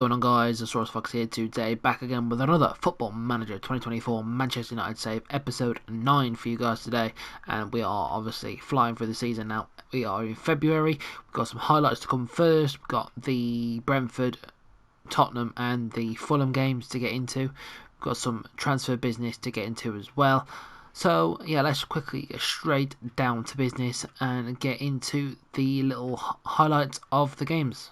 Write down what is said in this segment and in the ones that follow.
Going on, guys? The Source Fox here today, back again with another Football Manager 2024 Manchester United save, episode 9 for you guys today. And we are obviously flying through the season now. We are in February. We've got some highlights to come first. We've got the Brentford, Tottenham and the Fulham games to get into. We've got some transfer business to get into as well. So yeah, let's quickly get straight down to business and get into the little highlights of the games.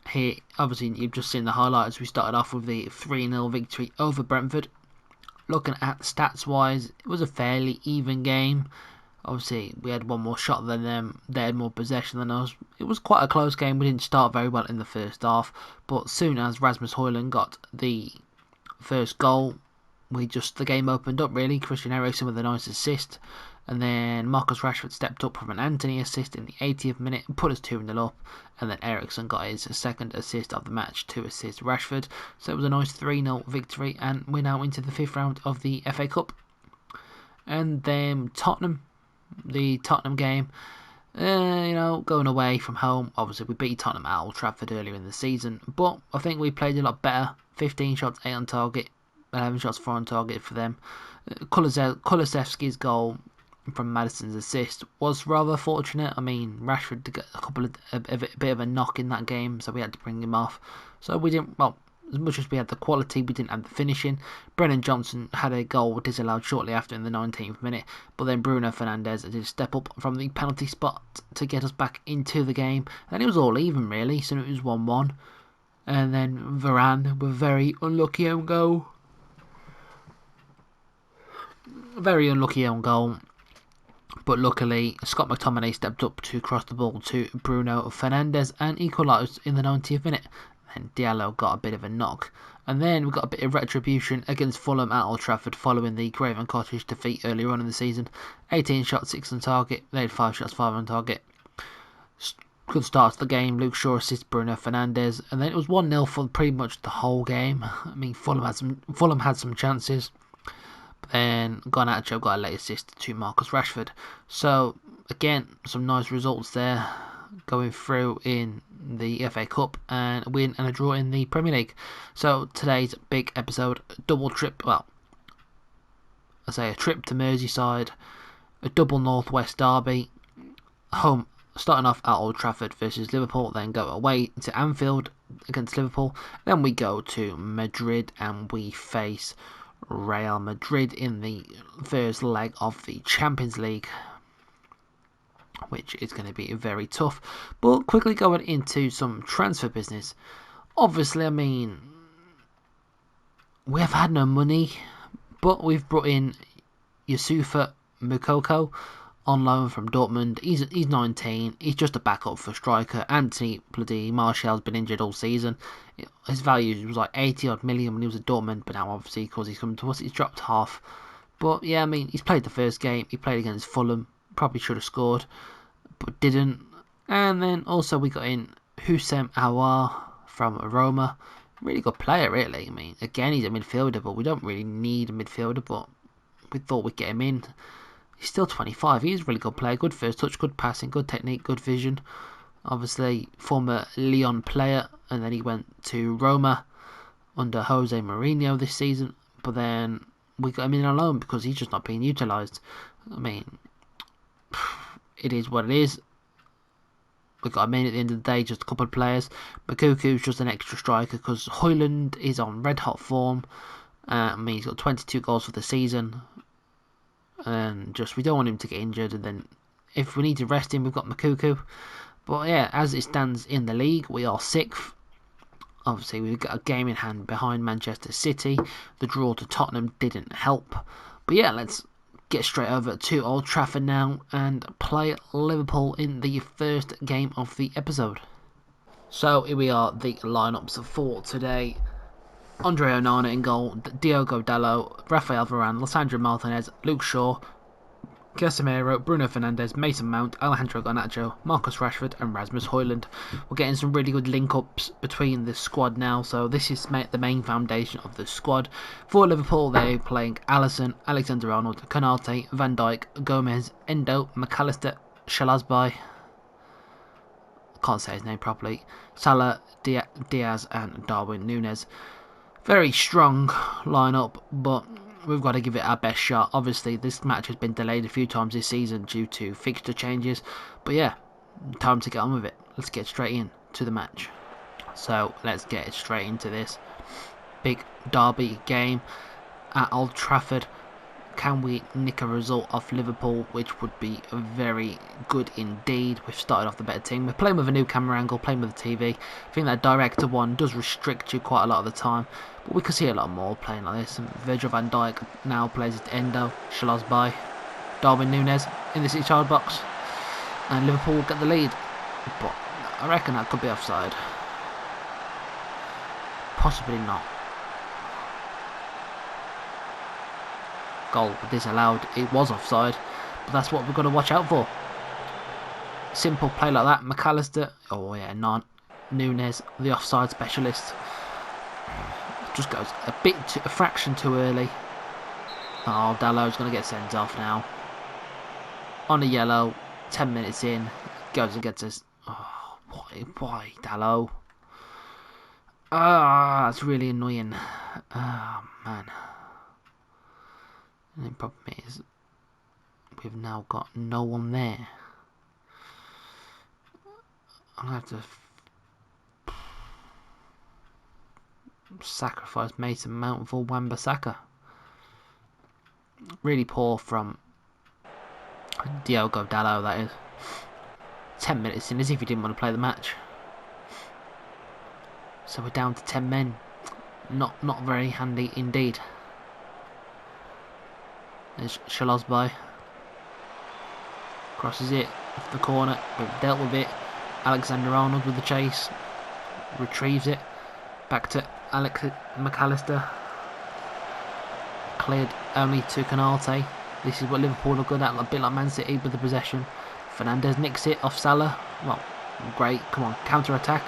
Here, obviously, you've just seen the highlights. We started off with the 3-0 victory over Brentford. Looking at stats wise, it was a fairly even game. Obviously, we had one more shot than them. They had more possession than us. It was quite a close game. We didn't start very well in the first half, but soon as Rasmus Højlund got the first goal, the game opened up really. Christian Eriksen with a nice assist, and then Marcus Rashford stepped up from an Anthony assist in the 80th minute and put us 2-0 up, and then Eriksen got his second assist of the match to assist Rashford. So it was a nice 3-0 victory, and we're now into the 5th round of the FA Cup. And then the Tottenham game, going away from home. Obviously, we beat Tottenham at Old Trafford earlier in the season, but I think we played a lot better. 15 shots, 8 on target, 11 shots, 4 on target for them. Kulusevski's goal from Maddison's assist was rather fortunate. I mean, Rashford to get a bit of a knock in that game, so we had to bring him off. So we didn't, as much as we had the quality, we didn't have the finishing. Brennan Johnson had a goal disallowed shortly after in the 19th minute, but then Bruno Fernandes did step up from the penalty spot to get us back into the game, and it was all even really, so it was 1-1. And then Varane with a very unlucky own goal. Very unlucky own goal. But luckily, Scott McTominay stepped up to cross the ball to Bruno Fernandes and equalised in the 90th minute. And Diallo got a bit of a knock. And then we got a bit of retribution against Fulham at Old Trafford following the Craven Cottage defeat earlier on in the season. 18 shots, 6 on target. They had 5 shots, 5 on target. Good start to the game. Luke Shaw assists Bruno Fernandes. And then it was 1-0 for pretty much the whole game. I mean, Fulham had some chances. Then Garnacho got a late assist to Marcus Rashford. So again, some nice results there, going through in the FA Cup and a win and a draw in the Premier League. So today's big episode, a trip to Merseyside, a double Northwest derby, home starting off at Old Trafford versus Liverpool, then go away to Anfield against Liverpool, then we go to Madrid and we face Real Madrid in the first leg of the Champions League, which is going to be very tough. But quickly going into some transfer business. Obviously, I mean, we have had no money, but we've brought in Yusufa Moukoko on loan from Dortmund. He's 19. He's just a backup for striker. Anthony bloody Martial's been injured all season. His value was like 80 odd million when he was at Dortmund, but now obviously because he's coming to us, he's dropped half. But yeah, I mean, he's played the first game. He played against Fulham. Probably should have scored, but didn't. And then also we got in Houssem Aouar from Roma. Really good player, really. I mean, again, he's a midfielder, but we don't really need a midfielder. But we thought we'd get him in. He's still 25. He's a really good player. Good first touch, good passing, good technique, good vision. Obviously, former Lyon player, and then he went to Roma under Jose Mourinho this season. But then we got him in on loan because he's just not being utilised. I mean, it is what it is. We got him in at the end of the day, just a couple of players. Makuku's just an extra striker because Højlund is on red hot form. I mean, he's got 22 goals for the season. And just, we don't want him to get injured. And then if we need to rest him, we've got Makuku. But yeah, as it stands in the league, we are 6th. Obviously, we've got a game in hand behind Manchester City. The draw to Tottenham didn't help. But yeah, let's get straight over to Old Trafford now and play Liverpool in the first game of the episode. So here we are, the lineups for today. Andre Onana in goal, Diogo Dalot, Rafael Varane, Lisandro Martinez, Luke Shaw, Casemiro, Bruno Fernandes, Mason Mount, Alejandro Garnacho, Marcus Rashford and Rasmus Højlund. We're getting some really good link-ups between the squad now, so this is the main foundation of the squad. For Liverpool, they're playing Alisson, Alexander-Arnold, Konate, Van Dijk, Gomez, Endo, McAllister, Shalazbai, can't say his name properly, Salah, Diaz and Darwin Núñez. Very strong lineup, but we've got to give it our best shot. Obviously, this match has been delayed a few times this season due to fixture changes. But yeah, time to get on with it. Let's get straight in to the match. So, let's get straight into this big derby game at Old Trafford. Can we nick a result off Liverpool, which would be very good indeed. We've started off the better team. We're playing with a new camera angle, playing with the TV. I think that director one does restrict you quite a lot of the time, but we could see a lot more playing like this. And Virgil van Dijk now plays at Endo, Shalazbai, Darwin Núñez in the 6-yard box, and Liverpool will get the lead. But I reckon that could be offside. Possibly not. Goal disallowed. It was offside, but that's what we've got to watch out for. Simple play like that. McAllister, oh yeah, Núñez, the offside specialist, just goes a fraction too early. Oh, Dalot's going to get sent off now. On a yellow, 10 minutes in, goes and gets us. Oh, why Dalot? Ah, that's really annoying. Oh man. And the problem is, we've now got no one there. I'm going to have to sacrifice Mason Mount for Wan-Bissaka. Really poor from Diogo Dalot, that is. 10 minutes in, as if he didn't want to play the match. So we're down to 10 men. Not very handy indeed. There's Shalazbai. Crosses it off the corner. We've dealt with it. Alexander-Arnold with the chase. Retrieves it. Back to McAllister. Cleared only to Konate. This is what Liverpool are good at, a bit like Man City with the possession. Fernandes nicks it off Salah. Well, great. Come on, counter-attack.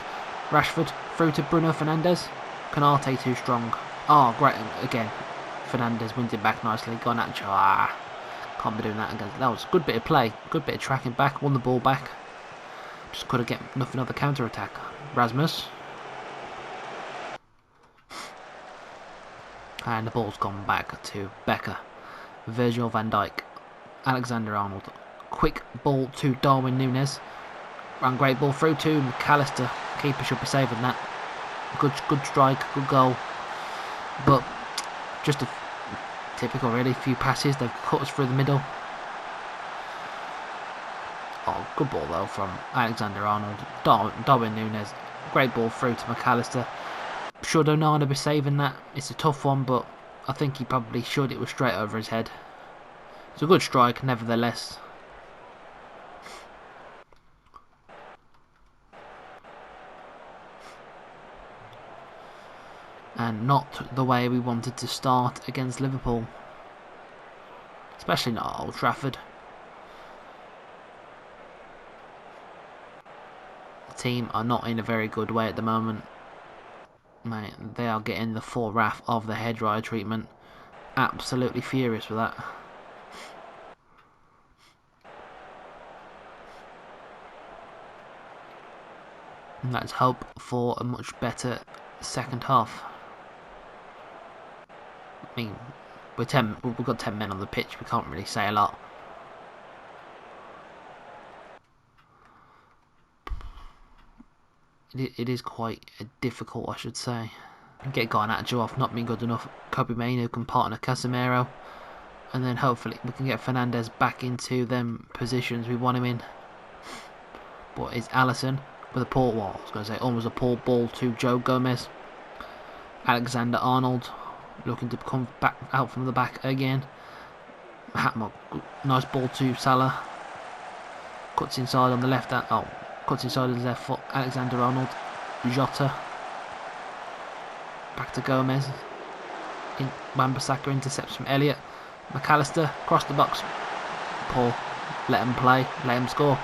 Rashford through to Bruno Fernandes. Konate too strong. Oh, great. Again. Fernandes wins it back nicely. Garnacho, can't be doing that again. That was a good bit of play, good bit of tracking back. Won the ball back. Just couldn't get nothing of the counter attack. Rasmus, and the ball's gone back to Becker. Virgil van Dijk, Alexander-Arnold. Quick ball to Darwin Núñez. Ran great ball through to McAllister. Keeper should be saving that. Good strike, good goal. But just a typical really, few passes, they've cut us through the middle. Oh, good ball though from Alexander-Arnold. Darwin Núñez, great ball through to McAllister. Should Onana be saving that? It's a tough one, but I think he probably should. It was straight over his head. It's a good strike nevertheless. And not the way we wanted to start against Liverpool. Especially not at Old Trafford. The team are not in a very good way at the moment. Mate, they are getting the full wrath of the head dryer treatment. absolutely furious with that. And let's hope for a much better second half. I mean, we've got 10 men on the pitch, we can't really say a lot. It is quite difficult, I should say. Get Garnacho off, not being good enough. Kobe Mainoo can partner Casemiro. And then hopefully we can get Fernandes back into them positions we want him in. But it's Alisson with a poor, well, I was going to say almost a poor ball to Joe Gomez. Alexander-Arnold looking to come back out from the back again. Nice ball to Salah. Cuts inside on the left hand. Oh, cuts inside his left foot. Alexander-Arnold. Jota. Back to Gomez. Wan-Bissaka intercepts from Elliott. McAllister across the box. Poor. Let him play. Let him score.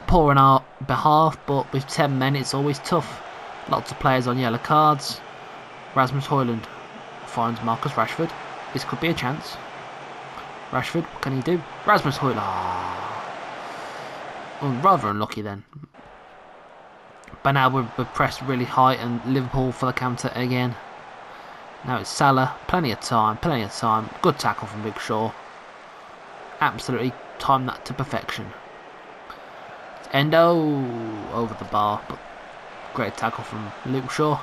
Poor on our behalf, but with 10 men it's always tough. Lots of players on yellow cards. Rasmus Højlund finds Marcus Rashford. This could be a chance. Rashford, what can he do? Rasmus Højlund. Oh, rather unlucky then. But now we're pressed really high and Liverpool for the counter again. Now it's Salah. Plenty of time. Good tackle from Big Shaw. Absolutely timed that to perfection. It's Endo over the bar, but great tackle from Luke Shaw.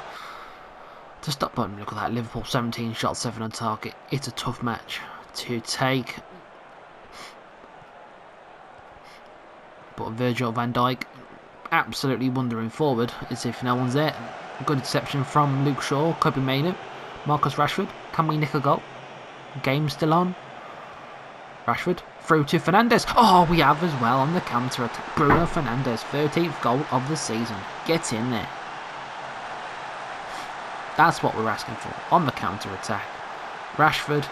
To stop him, look at that. Liverpool 17 shots, 7 on target. It's a tough match to take. But Virgil van Dijk absolutely wandering forward as if no one's there. Good interception from Luke Shaw. Kobe Mainoo. Marcus Rashford. Can we nick a goal? Game still on. Rashford through to Fernandes. Oh, we have as well on the counter attack. Bruno Fernandes, 13th goal of the season. Get in there. That's what we're asking for on the counter attack. Rashford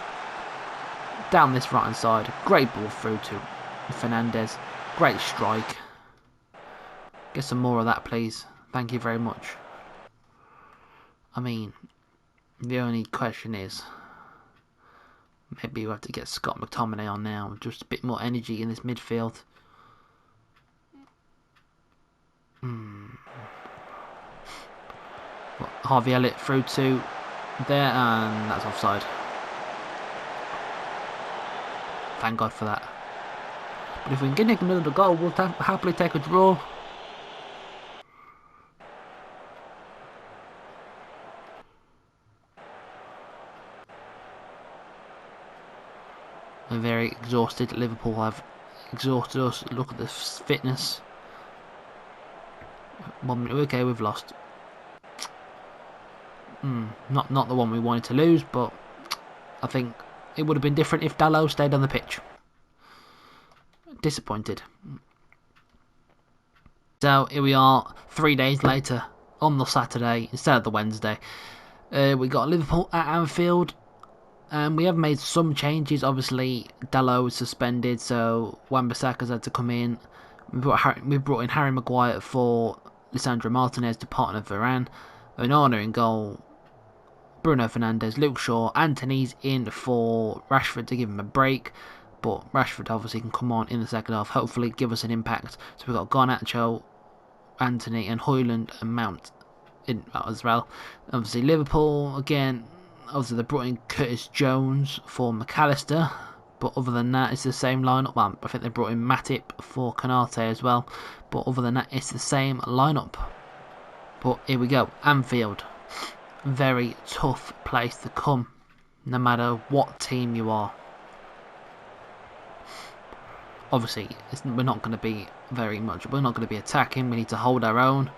down this right hand side. Great ball through to Fernandes. Great strike. Get some more of that, please. Thank you very much. I mean, the only question is, maybe we have to get Scott McTominay on now. Just a bit more energy in this midfield. Harvey Elliott through to there, and that's offside. Thank God for that. But if we can get another goal, we'll happily take a draw. I'm very exhausted. Liverpool have exhausted us. Look at the fitness. 1 minute. Okay, we've lost. Not the one we wanted to lose, but I think it would have been different if Dalot stayed on the pitch. Disappointed. So here we are, 3 days later, on the Saturday instead of the Wednesday. We got Liverpool at Anfield, and we have made some changes. Obviously, Dalot was suspended, so Wan-Bissaka's had to come in. We brought in Harry Maguire for Lisandro Martinez to partner Varane. Onana in goal. Bruno Fernandes, Luke Shaw, Anthony's in for Rashford to give him a break, but Rashford obviously can come on in the second half, hopefully give us an impact. So we've got Garnacho, Anthony and Højlund and Mount in as well. Obviously Liverpool again, obviously they brought in Curtis Jones for McAllister, but other than that it's the same lineup. Well, I think they brought in Matip for Canate as well, but other than that it's the same lineup. But here we go, Anfield. Very tough place to come, no matter what team you are. Obviously, we're not going to be very much. We're not going to be attacking. We need to hold our own.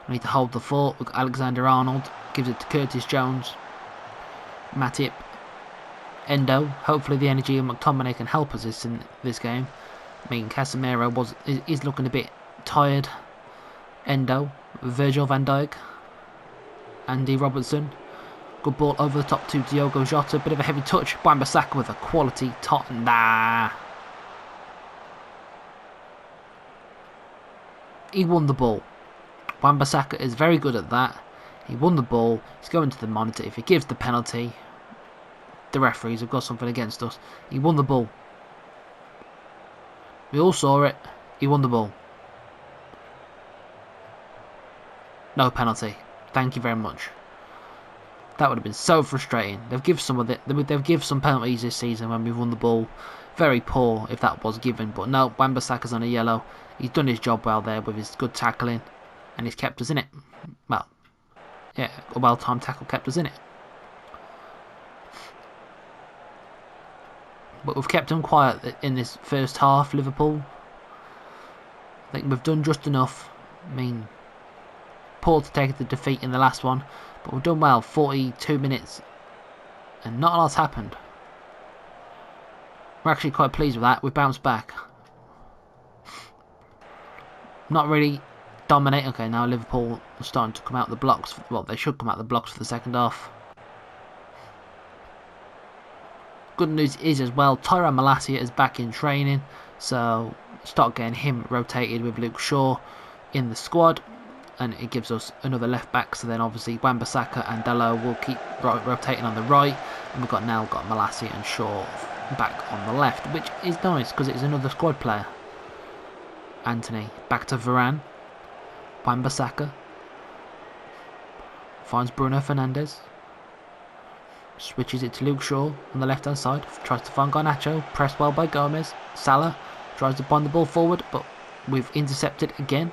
We need to hold the fort. We've got Alexander-Arnold. Gives it to Curtis Jones. Matip. Endo. Hopefully the energy of McTominay can help us in this game. I mean, Casemiro is looking a bit tired. Endo. Virgil van Dijk. Andy Robertson. Good ball over the top to Diogo Jota. Bit of a heavy touch. Wan-Bissaka with a quality tot. Nah. He won the ball. Wan-Bissaka is very good at that. He won the ball. He's going to the monitor. If he gives the penalty, the referees have got something against us. He won the ball. We all saw it. He won the ball. No penalty. Thank you very much. That would have been so frustrating. They've given some penalties this season when we've won the ball. Very poor if that was given, but no, Wan-Bissaka's on a yellow. He's done his job well there with his good tackling, and he's kept us in it. Well, yeah, a well-timed tackle kept us in it. But we've kept them quiet in this first half, Liverpool. I think we've done just enough. I mean, poor to take the defeat in the last one, but we've done well. 42 minutes, and not a lot's happened. We're actually quite pleased with that. We've bounced back. Not really dominate. Okay, now Liverpool are starting to come out the blocks. Well, they should come out the blocks for the second half. Good news is as well, Tyrone Malacia is back in training, so start getting him rotated with Luke Shaw in the squad, and it gives us another left back. So then obviously Wan-Bissaka and Dalot will keep rotating on the right, and we've got Malacia and Shaw back on the left, which is nice because it's another squad player. Anthony back to Varane. Wan-Bissaka finds Bruno Fernandes. Switches it to Luke Shaw on the left hand side. Tries to find Garnacho. Pressed well by Gomez. Salah tries to bind the ball forward, but we've intercepted again.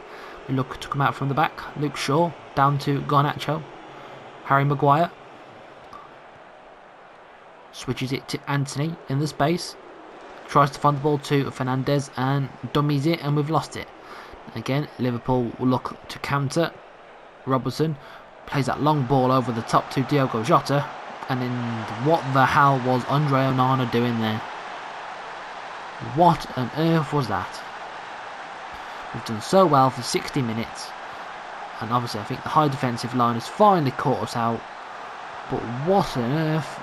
We look to come out from the back. Luke Shaw down to Garnacho. Harry Maguire switches it to Anthony in the space. Tries to find the ball to Fernandes and dummies it, and we've lost it. Again, Liverpool will look to counter. Robertson plays that long ball over the top to Diogo Jota. And then what the hell was Andre Onana doing there? What on earth was that? We've done so well for 60 minutes. And obviously I think the high defensive line has finally caught us out. But what on earth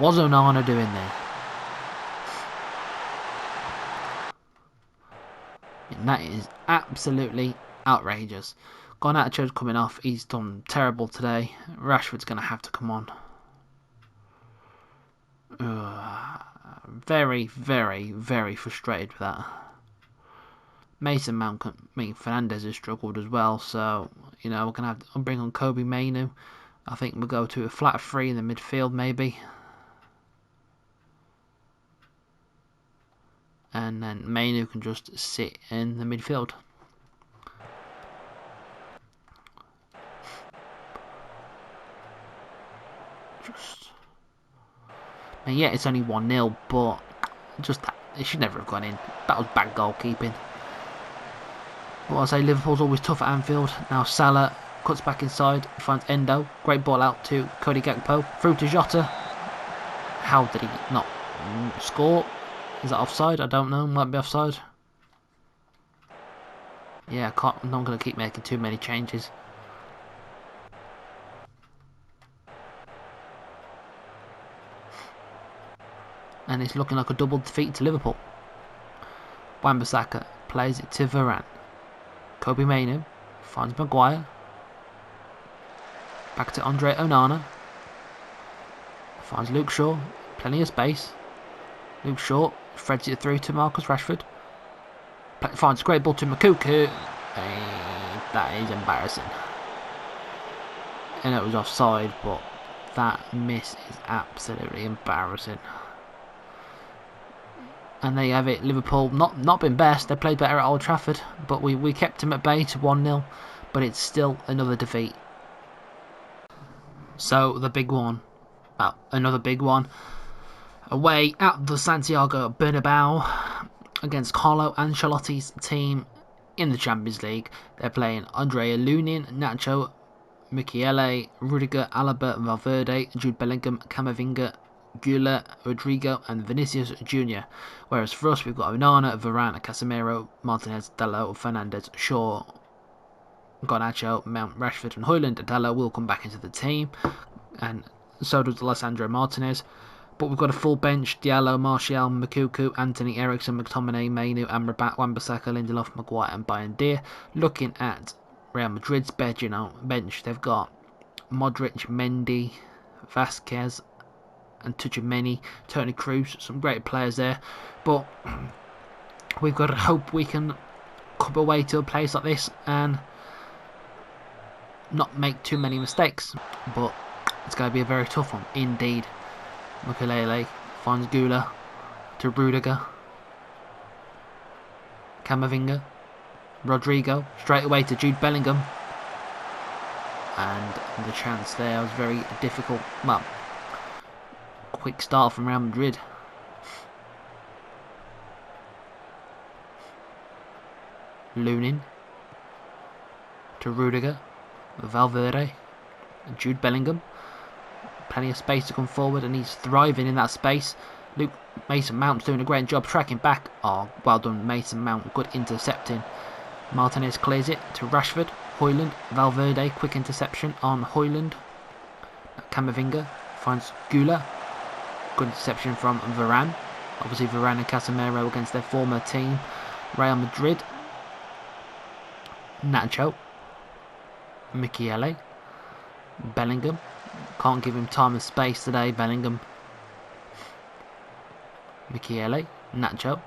was Onana doing there? And that is absolutely outrageous. Garnacho's coming off. He's done terrible today. Rashford's going to have to come on. Very, very, very frustrated with that. Mason Mount, Fernandes has struggled as well. So, you know, we're going to have to bring on Kobe Mainoo. I think we'll go to a flat 3 in the midfield maybe. And then Mainoo can just sit in the midfield. And yeah, it's only 1-0, but just it should never have gone in. That was bad goalkeeping. But I'll say Liverpool's always tough at Anfield. Now Salah cuts back inside, finds Endo. Great ball out to Cody Gakpo. Through to Jota. How did he not score? Is that offside? I don't know. Might be offside. Yeah, I'm not going to keep making too many changes. And it's looking like a double defeat to Liverpool. Wan-Bissaka plays it to Varane. Kobe Mainoo finds Maguire. Back to Andre Onana. Finds Luke Shaw. Plenty of space. Luke Shaw threads it through to Marcus Rashford. Finds a great ball to Makuku. That is embarrassing. And it was offside, but that miss is absolutely embarrassing. And there you have it. Liverpool not been best. They played better at Old Trafford, but we kept them at bay to 1-0. But it's still another defeat. So the big one, well, another big one, away at the Santiago Bernabeu against Carlo Ancelotti's team in the Champions League. They're playing Andrea Lunin, Nacho, Michele, Rudiger, Alaba, Valverde, Jude Bellingham, Camavinga, Güler, Rodrigo and Vinicius Jr. Whereas for us we've got Onana, Varane, Casemiro, Martinez, Dalot, Fernandes, Shaw, Garnacho, Mount, Rashford and Højlund. Dalot will come back into the team. and so does Alessandro Martinez. But we've got a full bench: Diallo, Martial, Makuku, Anthony Eriksson, McTominay, Mainu, Amrabat, Wan-Bissaka, Lindelof, Maguire and Bayern. Looking at Real Madrid's bench, they've got Modric, Mendy, Vasquez and Tchouaméni, Toni Kroos, some great players there. But we've got to hope we can come away to a place like this and not make too many mistakes. But it's going to be a very tough one indeed. Makelele finds Gula to Rudiger, Camavinga, Rodrigo, straight away to Jude Bellingham, and the chance there was very difficult. Well, quick start from Real Madrid. Lunin to Rudiger, Valverde, Jude Bellingham. Plenty of space to come forward, and he's thriving in that space. Mason Mount's doing a great job tracking back. Oh, well done, Mason Mount. Good intercepting. Martinez clears it to Rashford. Højlund, Valverde, quick interception on Højlund. Camavinga finds Gula. Good interception from Varane. Obviously Varane and Casemiro against their former team, Real Madrid. Nacho. Michele. Bellingham. Can't give him time and space today, Bellingham. Michele, Nacho,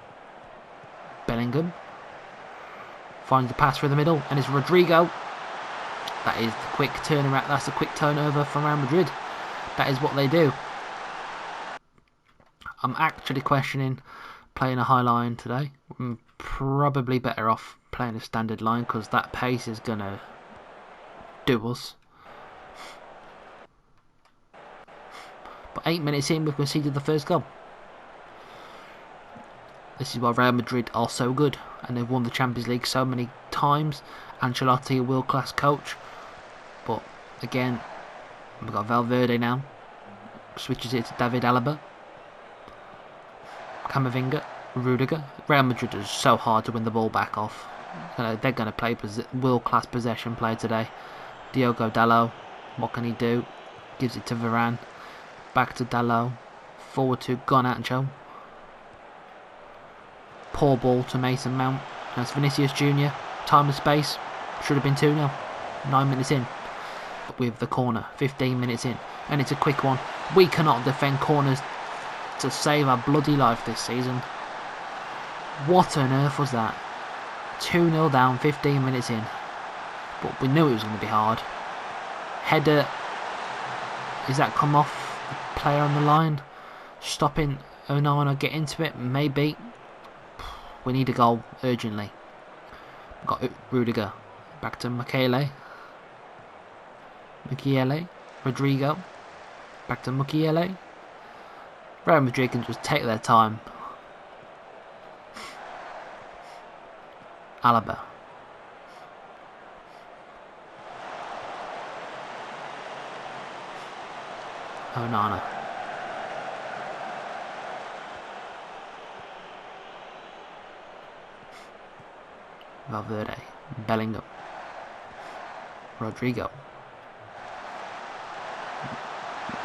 Bellingham. Finds the pass through the middle, and it's Rodrigo. That is the quick turnaround. That's a quick turnover from Real Madrid. That is what they do. I'm actually questioning playing a high line today. I'm probably better off playing a standard line, because that pace is going to do us. But 8 minutes in, we've conceded the first goal. This is why Real Madrid are so good, and they've won the Champions League so many times. Ancelotti, a world-class coach. But again, we've got Valverde now. Switches it to David Alaba. Camavinga, Rudiger. Real Madrid is so hard to win the ball back off. They're going to play world-class possession play today. Diogo Dalot, what can he do? Gives it to Varane. Back to Dalot. Forward to Garnacho. Poor ball to Mason Mount. That's Vinicius Jr. Time and space. Should have been 2-0. 9 minutes in. But with the corner. 15 minutes in. And it's a quick one. We cannot defend corners to save our bloody life this season. What on earth was that? 2-0 down, 15 minutes in. But we knew it was going to be hard. Header. Is that come off the player on the line? Stopping Onana get into it? Maybe. We need a goal urgently. We've got Rudiger. Back to Michele. Rodrigo. Back to Michele. Real Madrid can just take their time. Alaba. Onana. Valverde. Bellingham. Rodrigo.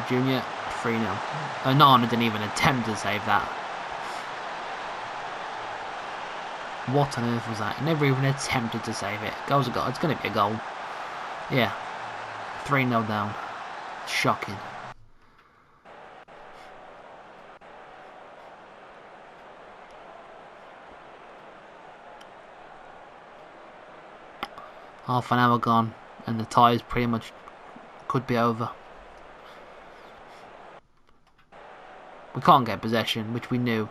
Junior. 3-0. Onana didn't even attempt to save that. What on earth was that? He never even attempted to save it. Goal's a goal. It's going to be a goal. Yeah. 3-0 down. Shocking. Half an hour gone, and the tie is pretty much could be over. We can't get possession, which we knew.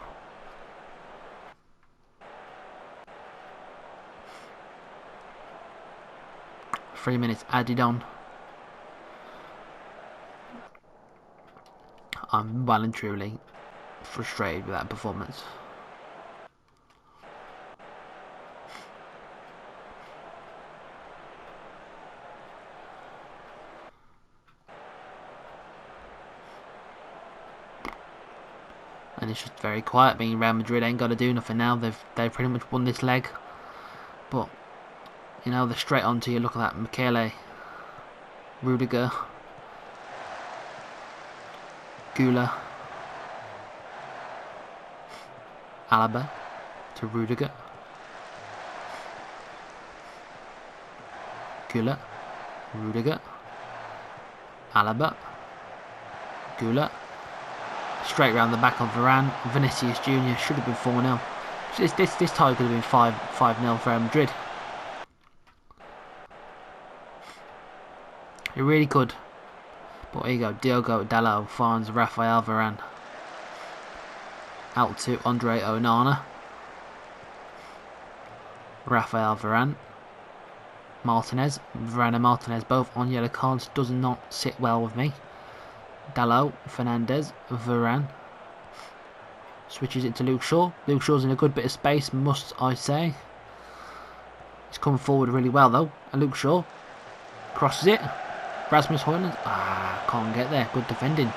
Three minutes added on. I'm well and truly frustrated with that performance. And it's just very quiet. Being Real Madrid ain't got to do nothing now. They've pretty much won this leg. But you know, they're straight on to you. Look at that, Michele, Rudiger, Gula. Alaba to Rudiger. Gula. Rudiger. Alaba. Gula. Straight round the back of Varane. Vinicius Jr. should have been 4-0. This tie could have been 5-0 for Real Madrid. It really could. But here you go. Diogo Dalot finds Rafael Varane. Out to Andre Onana. Rafael Varane. Martinez. Varane and Martinez both on yellow cards. Does not sit well with me. Dalot. Fernandez. Varane. Switches it to Luke Shaw. Luke Shaw's in a good bit of space, must I say. He's coming forward really well though. And Luke Shaw crosses it. Rasmus Højlund. Can't get there. Good defending.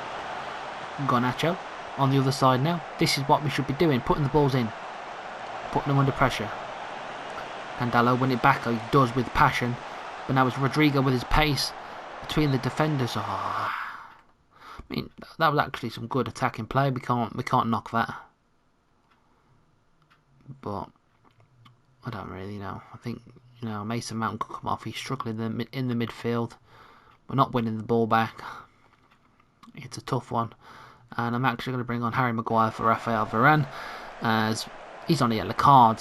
Garnacho on the other side now. This is what we should be doing. Putting the balls in. Putting them under pressure. And Dalot win it back. He does with passion. But now it's Rodrigo with his pace between the defenders. I mean, that was actually some good attacking play. We can't knock that. But I don't really know. I think Mason Mount could come off. He's struggling in the midfield. We're not winning the ball back. It's a tough one. And I'm actually going to bring on Harry Maguire for Rafael Varane, as he's on a yellow card.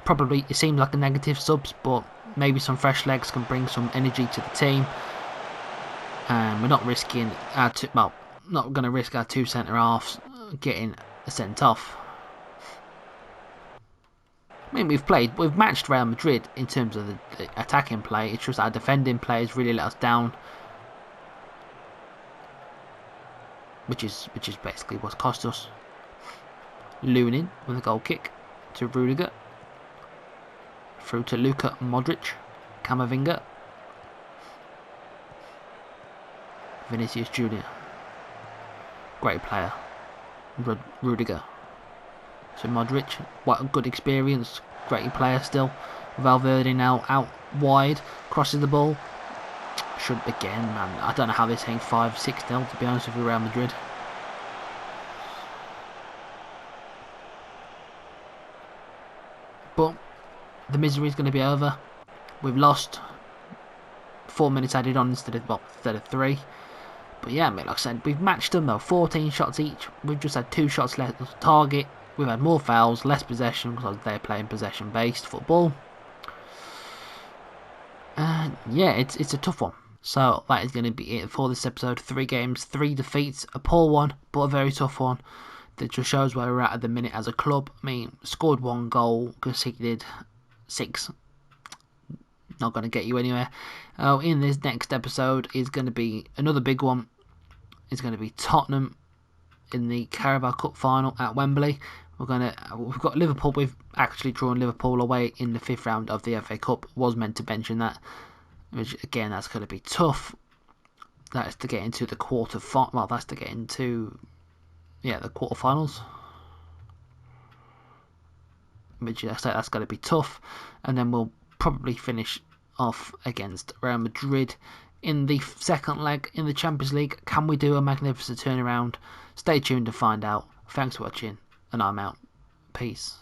Probably it seems like a negative subs, but maybe some fresh legs can bring some energy to the team. And we're not risking not going to risk our two centre halves getting sent off. I mean, we've matched Real Madrid in terms of the attacking play. It's just our defending play has really let us down, which is basically what's cost us. Lunin with a goal kick to Rudiger, through to Luka Modric, Camavinga, Vinicius Jr. Great player. Rudiger. So Modric, what a good experience. Great player still. Valverde now out wide. Crosses the ball. Should again, man. I don't know how this ain't 5-6-0 to be honest with you, Real Madrid. But the misery is going to be over. We've lost. 4 minutes added on instead of 3. But yeah, like I said, we've matched them though. 14 shots each. We've just had 2 shots left on target. We've had more fouls, less possession because they're playing possession-based football. And yeah, it's a tough one. So that is going to be it for this episode. 3 games, 3 defeats, a poor one, but a very tough one. That just shows where we're at the minute as a club. I mean, scored 1 goal, conceded 6. Not going to get you anywhere. In this next episode is going to be another big one. It's going to be Tottenham in the Carabao Cup final at Wembley. We've got Liverpool. We've actually drawn Liverpool away in the 5th round of the FA Cup. Was meant to mention that, which again, that's going to be tough. That's to get into the that's to get into the quarterfinals. Which I say that's going to be tough, and then we'll probably finish off against Real Madrid in the second leg in the Champions League. Can we do a magnificent turnaround? Stay tuned to find out. Thanks for watching, and I'm out. Peace.